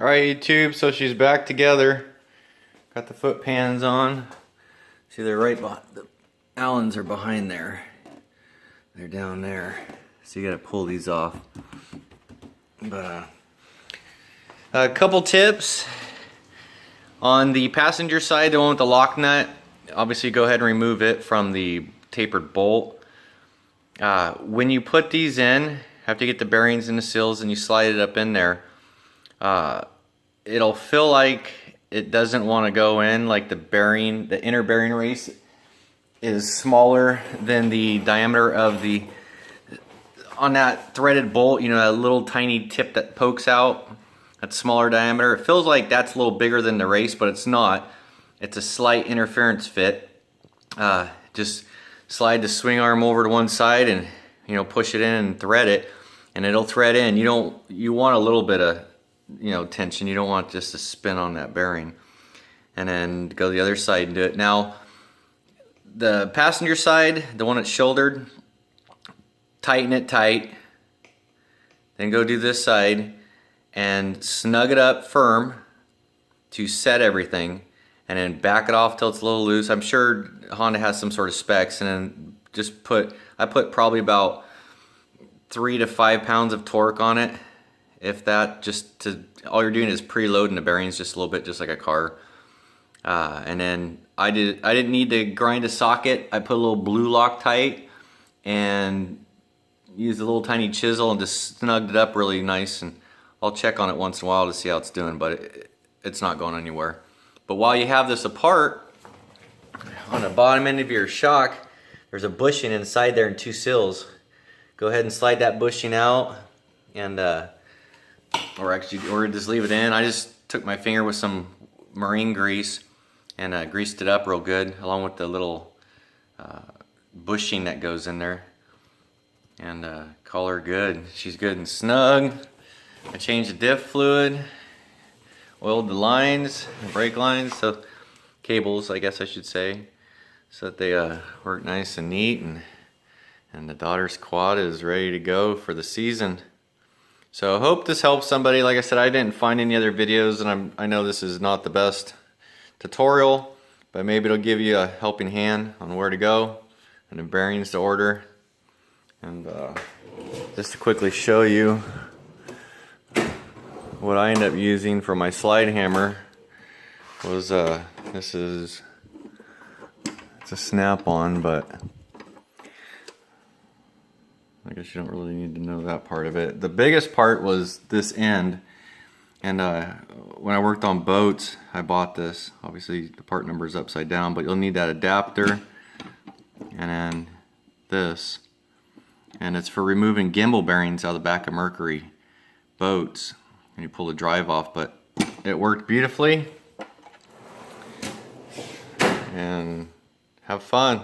Alright YouTube, so she's back together. Got the foot pans on. See, they're right behind, the Allens are behind there. They're down there. So you gotta pull these off. But a couple tips. On the passenger side, the one with the lock nut, obviously go ahead and remove it from the tapered bolt. When you put these in, have to get the bearings and the seals and you slide it up in there. It'll feel like it doesn't want to go in, like the bearing, the inner bearing race is smaller than the diameter of the, on that threaded bolt, you know, that little tiny tip that pokes out, that smaller diameter. It feels like that's a little bigger than the race, but it's not. It's a slight interference fit. Just slide the swing arm over to one side and, you know, push it in and thread it, and it'll thread in. You want a little bit of, you know, tension. You don't want just a spin on that bearing. And then go the other side and do it. Now, the passenger side, the one that's shouldered, tighten it tight. Then go do this side and snug it up firm to set everything, and then back it off till it's a little loose. I'm sure Honda has some sort of specs, and then just I put probably about 3 to 5 pounds of torque on it, if that. Just to, all you're doing is preloading the bearings just a little bit, just like a car. And then I didn't need to grind a socket. I put a little blue Loctite and used a little tiny chisel and just snugged it up really nice. And I'll check on it once in a while to see how it's doing, but it's not going anywhere. But while you have this apart, on the bottom end of your shock, there's a bushing inside there and 2 seals. Go ahead and slide that bushing out, and or just leave it in. I just took my finger with some marine grease and greased it up real good, along with the little bushing that goes in there, and call her good. She's good and snug. I changed the diff fluid, oiled the lines, the brake lines, so cables, I guess I should say, so that they work nice and neat, and the daughter's quad is ready to go for the season. So I hope this helps somebody. Like I said, I didn't find any other videos, and I know this is not the best tutorial, but maybe it'll give you a helping hand on where to go and the bearings to order. And just to quickly show you what I end up using for my slide hammer was it's a snap-on, but I guess you don't really need to know that part of it. The biggest part was this end, and when I worked on boats, I bought this. Obviously the part number is upside down, but you'll need that adapter, and then this, and it's for removing gimbal bearings out of the back of Mercury boats, and you pull the drive off. But it worked beautifully, and have fun.